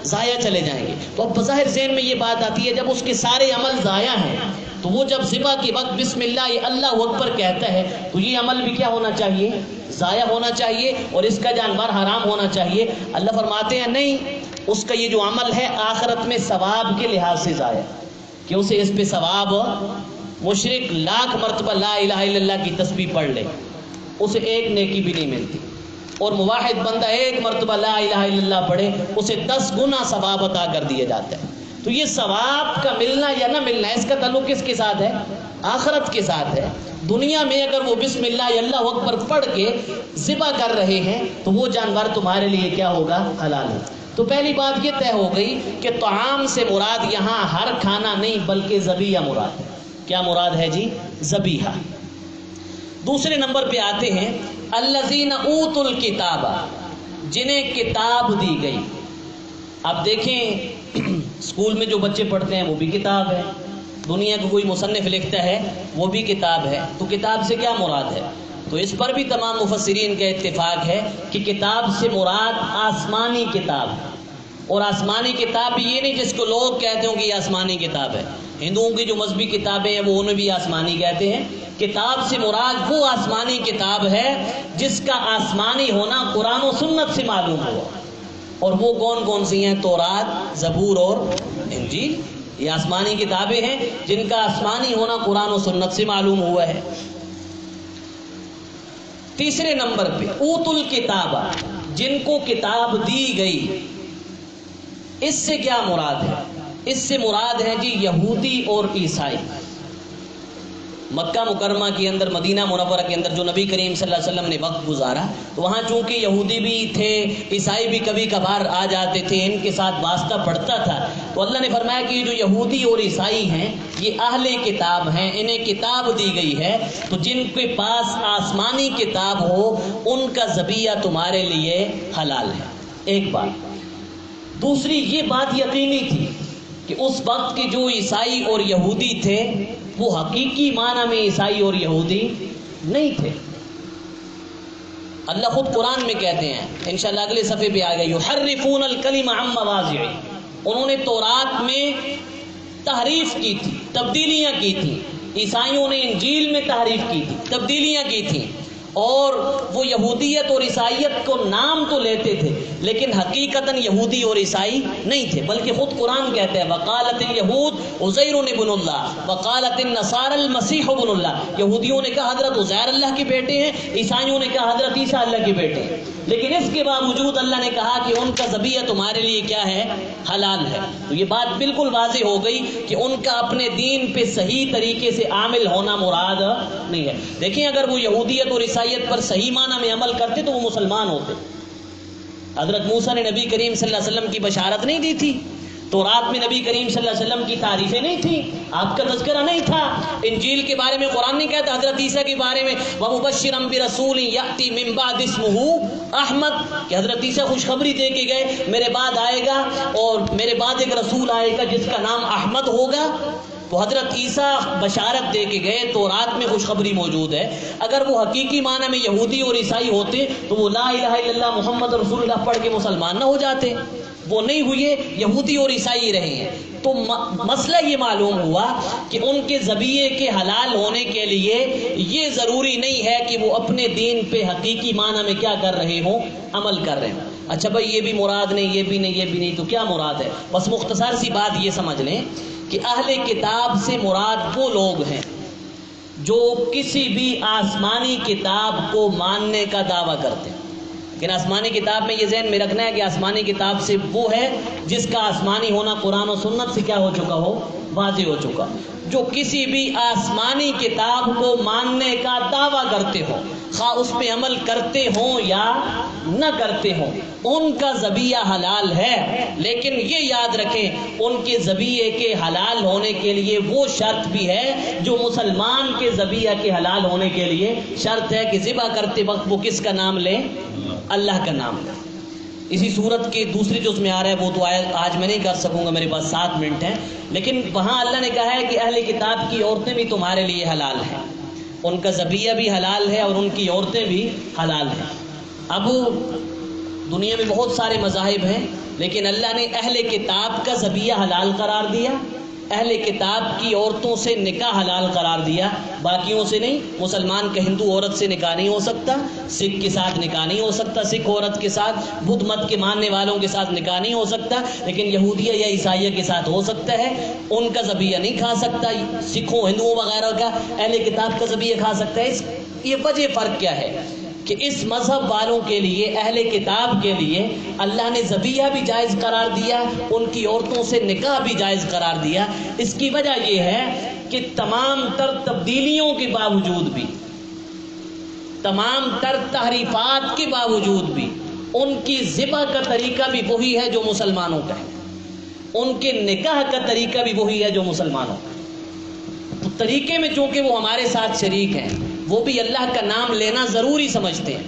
Speaker 1: ضائع چلے جائیں گے. تو اب بظاہر ذہن میں یہ بات آتی ہے جب اس کے سارے عمل ضائع ہیں تو وہ جب ذبح کے وقت بسم اللہ اکبر کہتا ہے تو یہ عمل بھی کیا ہونا چاہیے؟ ضائع ہونا چاہیے, اور اس کا جانور حرام ہونا چاہیے. اللہ فرماتے ہیں نہیں, اس کا یہ جو عمل ہے آخرت میں ثواب کے لحاظ سے ضائع. کہ اسے اس پہ ثواب، مشرک لاکھ مرتبہ لا الہ الا اللہ کی تسبیح پڑھ لے اسے ایک نیکی بھی نہیں ملتی، اور موحد بندہ ایک مرتبہ لا الہ الا اللہ پڑھے اسے 10 گنا ثواب عطا کر دیا جاتا ہے۔ تو یہ ثواب کا ملنا یا نہ ملنا اس کا تعلق کس کے ساتھ ہے؟ آخرت کے ساتھ ہے۔ دنیا میں اگر وہ بسم اللہ یا اللہ اکبر پڑھ کے ذبح کر رہے ہیں تو وہ جانور تمہارے لیے کیا ہوگا؟ حلال ہے۔ تو پہلی بات یہ طے ہو گئی کہ طعام سے مراد یہاں ہر کھانا نہیں بلکہ ذبیحہ مراد ہے۔ کیا مراد ہے جی؟ ذبیحہ۔ دوسرے نمبر پہ آتے ہیں الذین اوتوا الکتاب، جنہیں کتاب دی گئی۔ اب دیکھیں اسکول میں جو بچے پڑھتے ہیں وہ بھی کتاب ہے، دنیا کا کوئی مصنف لکھتا ہے وہ بھی کتاب ہے، تو کتاب سے کیا مراد ہے؟ تو اس پر بھی تمام مفسرین کا اتفاق ہے کہ کتاب سے مراد آسمانی کتاب ہے، اور آسمانی کتاب بھی یہ نہیں جس کو لوگ کہتے ہوں کہ یہ آسمانی کتاب ہے۔ ہندوؤں کی جو مذہبی کتابیں ہیں وہ انہیں بھی آسمانی کہتے ہیں۔ کتاب سے مراد وہ آسمانی کتاب ہے جس کا آسمانی ہونا قرآن و سنت سے معلوم ہوا، اور وہ کون کون سی ہیں؟ تورات، زبور اور انجیل۔ یہ آسمانی کتابیں ہیں جن کا آسمانی ہونا قرآن و سنت سے معلوم ہوا ہے۔ تیسرے نمبر پہ اوت الکتاب، جن کو کتاب دی گئی، اس سے کیا مراد ہے؟ اس سے مراد ہے جی یہودی اور عیسائی۔ مکہ مکرمہ کے اندر، مدینہ منورہ کے اندر جو نبی کریم صلی اللہ علیہ وسلم نے وقت گزارا تو وہاں چونکہ یہودی بھی تھے، عیسائی بھی کبھی کبھار آ جاتے تھے، ان کے ساتھ واسطہ پڑتا تھا، تو اللہ نے فرمایا کہ یہ جو یہودی اور عیسائی ہیں یہ اہل کتاب ہیں، انہیں کتاب دی گئی ہے، تو جن کے پاس آسمانی کتاب ہو ان کا ذبیحہ تمہارے لیے حلال ہے۔ ایک بات۔ دوسری یہ بات یقینی تھی کہ اس وقت کے جو عیسائی اور یہودی تھے وہ حقیقی معنی میں عیسائی اور یہودی نہیں تھے۔ اللہ خود قرآن میں کہتے ہیں، انشاءاللہ اگلے صفحے پہ آ گئے، یحرفون الکلم عن مواضعہ، انہوں نے تورات میں تحریف کی تھی، تبدیلیاں کی تھیں۔ عیسائیوں نے انجیل میں تحریف کی تھی، تبدیلیاں کی تھیں، اور وہ یہودیت اور عیسائیت کو نام تو لیتے تھے لیکن حقیقتاً یہودی اور عیسائی نہیں تھے، بلکہ خود قرآن کہتے ہیں وقالت الیہود عزیر ابن اللہ وقالت النصارى المسیح ابن اللہ۔ یہودیوں نے کہا حضرت عزیر اللہ کے بیٹے ہیں، عیسائیوں نے کہا حضرت عیسیٰ اللہ کے بیٹے ہیں، لیکن اس کے باوجود اللہ نے کہا کہ ان کا ذبیحہ تمہارے لیے کیا ہے؟ حلال ہے۔ تو یہ بات بالکل واضح ہو گئی کہ ان کا اپنے دین پہ صحیح طریقے سے عامل ہونا مراد نہیں ہے۔ دیکھیں اگر وہ یہودیت اور عیسائیت پر صحیح معنی میں عمل کرتے تو وہ مسلمان ہوتے۔ حضرت موسیٰ نے نبی کریم صلی اللہ علیہ وسلم کی بشارت نہیں دی تھی، تورات میں نبی کریم صلی اللہ علیہ وسلم کی تعریفیں نہیں تھیں، آپ کا تذکرہ نہیں تھا، انجیل کے بارے میں قرآن نہیں کہتا حضرت عیسیٰ کے بارے میں وَمُبَشِّرًا بِرَسُولٍ يَأْتِي مِن بَعْدِ اسْمُهُ احمد، کہ حضرت عیسیٰ خوشخبری دے کے گئے میرے بعد آئے گا اور میرے بعد ایک رسول آئے گا جس کا نام احمد ہوگا۔ تو حضرت عیسیٰ بشارت دے کے گئے، تورات میں خوشخبری موجود ہے۔ اگر وہ حقیقی معنی میں یہودی اور عیسائی ہوتے تو وہ لا الہ الا اللہ محمد رسول اللہ پڑھ کے مسلمان نہ ہو جاتے، وہ نہیں ہوئے، یہودی اور عیسائی رہے ہیں۔ تو مسئلہ یہ معلوم ہوا کہ ان کے ذبیحے کے حلال ہونے کے لیے یہ ضروری نہیں ہے کہ وہ اپنے دین پہ حقیقی معنی میں کیا کر رہے ہوں؟ عمل کر رہے ہوں۔ اچھا بھائی یہ بھی مراد نہیں، یہ بھی نہیں، یہ بھی نہیں، تو کیا مراد ہے؟ بس مختصر سی بات یہ سمجھ لیں کہ اہل کتاب سے مراد وہ لوگ ہیں جو کسی بھی آسمانی کتاب کو ماننے کا دعویٰ کرتے ہیں، لیکن آسمانی کتاب میں یہ ذہن میں رکھنا ہے کہ آسمانی کتاب سے وہ ہے جس کا آسمانی ہونا قرآن و سنت سے کیا ہو چکا ہو؟ واضح ہو چکا۔ جو کسی بھی آسمانی کتاب کو ماننے کا دعویٰ کرتے ہوں، خواہ اس پہ عمل کرتے ہوں یا نہ کرتے ہوں، ان کا ذبیحہ حلال ہے، لیکن یہ یاد رکھیں ان کے ذبیحے کے حلال ہونے کے لیے وہ شرط بھی ہے جو مسلمان کے ذبیحہ کے حلال ہونے کے لیے شرط ہے کہ ذبح کرتے وقت وہ کس کا نام لیں؟ اللہ کا نام لیں۔ اسی صورت کے دوسری جز میں آ رہا ہے، وہ تو آج میں نہیں کر سکوں گا، میرے پاس 7 منٹ ہیں، لیکن وہاں اللہ نے کہا ہے کہ اہل کتاب کی عورتیں بھی تمہارے لیے حلال ہیں، ان کا ذبیحہ بھی حلال ہے اور ان کی عورتیں بھی حلال ہیں۔ اب دنیا میں بہت سارے مذاہب ہیں، لیکن اللہ نے اہل کتاب کا ذبیحہ حلال قرار دیا، اہل کتاب کی عورتوں سے نکاح حلال قرار دیا، باقیوں سے نہیں۔ مسلمان کا ہندو عورت سے نکاح نہیں ہو سکتا، سکھ کے ساتھ نکاح نہیں ہو سکتا، سکھ عورت کے ساتھ، بدھ مت کے ماننے والوں کے ساتھ نکاح نہیں ہو سکتا، لیکن یہودیہ یا عیسائیہ کے ساتھ ہو سکتا ہے۔ ان کا ذبیحہ نہیں کھا سکتا، سکھوں ہندوؤں وغیرہ کا اہل کتاب کا ذبیحہ کھا سکتا ہے۔ یہ وجہ فرق کیا ہے کہ اس مذہب والوں کے لیے، اہل کتاب کے لیے اللہ نے ذبیحہ بھی جائز قرار دیا، ان کی عورتوں سے نکاح بھی جائز قرار دیا۔ اس کی وجہ یہ ہے کہ تمام تر تبدیلیوں کے باوجود بھی، تمام تر تحریفات کے باوجود بھی ان کی ذبح کا طریقہ بھی وہی ہے جو مسلمانوں کا ہے، ان کے نکاح کا طریقہ بھی وہی ہے جو مسلمانوں کا ہے۔ تو طریقے میں چونکہ وہ ہمارے ساتھ شریک ہیں، وہ بھی اللہ کا نام لینا ضروری سمجھتے ہیں۔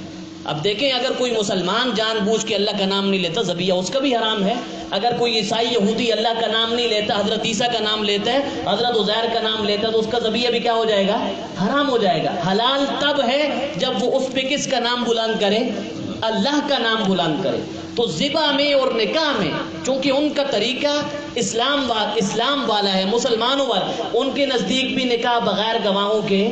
Speaker 1: اب دیکھیں، اگر کوئی مسلمان جان بوجھ کے اللہ کا نام نہیں لیتا، ذبیحہ اس کا بھی حرام ہے۔ اگر کوئی عیسائی یہودی اللہ کا نام نہیں لیتا، حضرت عیسیٰ کا نام لیتا ہے، حضرت عزیر کا نام لیتا ہے، تو اس کا ذبیحہ بھی کیا ہو جائے گا؟ حرام ہو جائے گا۔ حلال تب ہے جب وہ اس پہ کس کا نام بلند کرے؟ اللہ کا نام بلند کرے۔ تو ذبح میں اور نکاح میں چونکہ ان کا طریقہ اسلام والا ہے، مسلمانوں والا، ان کے نزدیک بھی نکاح بغیر گواہوں کے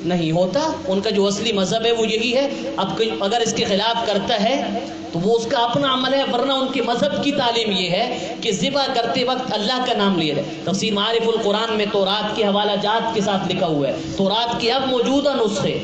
Speaker 1: نہیں ہوتا۔ ان کا جو اصلی مذہب ہے وہ یہی ہے۔ اب اگر اس کے خلاف کرتا ہے تو وہ اس کا اپنا عمل ہے، ورنہ ان کے مذہب کی تعلیم یہ ہے کہ ذبح کرتے وقت اللہ کا نام لے رہے۔ تفسیر معارف القرآن میں تورات کے حوالہ جات کے ساتھ لکھا ہوا ہے، تورات کے اب موجودہ نسخے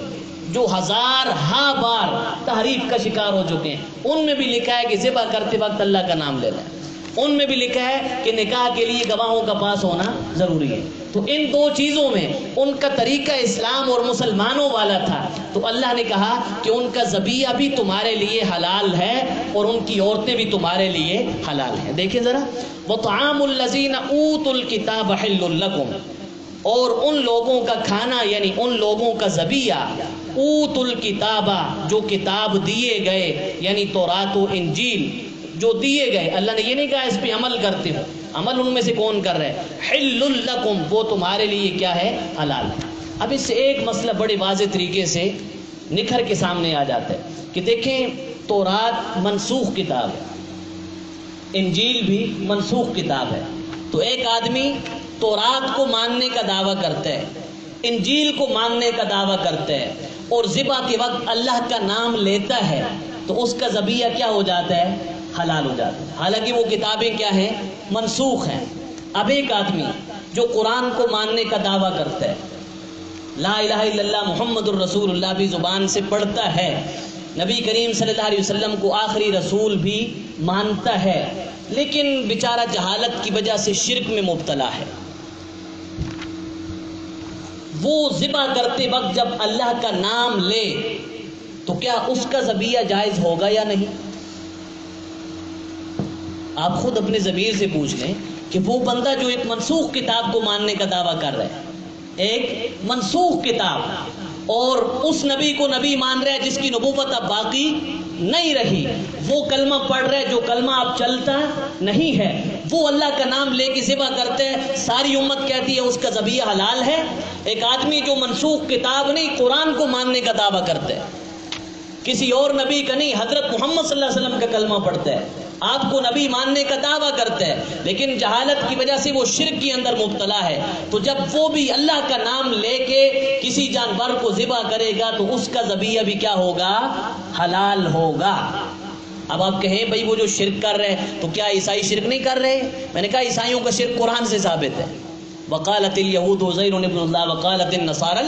Speaker 1: جو ہزارہا بار تحریف کا شکار ہو چکے ہیں، ان میں بھی لکھا ہے کہ ذبح کرتے وقت اللہ کا نام لینا ہے۔ ان میں بھی لکھا ہے کہ نکاح کے لیے گواہوں کا پاس ہونا ضروری ہے۔ تو ان دو چیزوں میں ان کا طریقہ اسلام اور مسلمانوں والا تھا، تو اللہ نے کہا کہ ان کا ذبیحہ بھی تمہارے لیے حلال ہے اور ان کی عورتیں بھی تمہارے لیے حلال ہیں۔ دیکھیں ذرا، وَطَعَامُ الَّذِينَ أُوتُوا الْكِتَابَ حِلٌّ لَكُمْ، اور ان لوگوں کا کھانا یعنی ان لوگوں کا ذبیحہ، اوت الکتاب، جو کتاب دیے گئے یعنی تورات و انجیل جو دیے گئے۔ اللہ نے یہ نہیں کہا اس پہ عمل کرتے ہو، عمل ان میں سے کون کر رہے ہیں؟ حل لکم، وہ تمہارے لیے کیا ہے؟ حلال ہے۔ اب اس سے ایک مسئلہ بڑے واضح طریقے سے نکھر کے سامنے آ جاتا ہے کہ دیکھیں، تورات منسوخ کتاب ہے، انجیل بھی منسوخ کتاب ہے۔ تو ایک آدمی تورات کو ماننے کا دعویٰ کرتا ہے، انجیل کو ماننے کا دعویٰ کرتا ہے، اور ذبح کے وقت اللہ کا نام لیتا ہے، تو اس کا ذبیحہ کیا ہو جاتا ہے؟ حلال ہو جاتا ہے، حالانکہ وہ کتابیں کیا ہیں؟ منسوخ ہیں۔ اب ایک آدمی جو قرآن کو ماننے کا دعویٰ کرتا ہے، لا الہ الا اللہ محمد الرسول اللہ بھی زبان سے پڑھتا ہے، نبی کریم صلی اللہ علیہ وسلم کو آخری رسول بھی مانتا ہے، لیکن بیچارہ جہالت کی وجہ سے شرک میں مبتلا ہے، وہ ذبح کرتے وقت جب اللہ کا نام لے تو کیا اس کا ذبیحہ جائز ہوگا یا نہیں؟ آپ خود اپنے ضمیر سے پوچھ لیں کہ وہ بندہ جو ایک منسوخ کتاب کو ماننے کا دعویٰ کر رہا ہے، ایک منسوخ کتاب، اور اس نبی کو نبی مان رہا ہے جس کی نبوت اب باقی نہیں رہی، وہ کلمہ پڑھ رہا ہے جو کلمہ اب چلتا نہیں ہے، وہ اللہ کا نام لے کے ذبح کرتے ہیں، ساری امت کہتی ہے اس کا ذبیحہ حلال ہے۔ ایک آدمی جو منسوخ کتاب نہیں، قرآن کو ماننے کا دعویٰ کرتا ہے، کسی اور نبی کا نہیں، حضرت محمد صلی اللہ علیہ وسلم کا کلمہ پڑھتا ہے، آپ کو نبی ماننے کا دعویٰ کرتا ہے، لیکن جہالت کی وجہ سے وہ شرک کے اندر مبتلا ہے، تو جب وہ بھی اللہ کا نام لے کے کسی جانور کو ذبح کرے گا تو اس کا ذبیحہ بھی کیا ہوگا؟ حلال ہوگا۔ اب آپ کہیں بھائی وہ جو شرک کر رہے ہیں تو کیا عیسائی شرک نہیں کر رہے؟ میں نے کہا عیسائیوں کا شرک قرآن سے ثابت ہے، وقالت الیہود عزیر ابن اللہ وقالت النصارى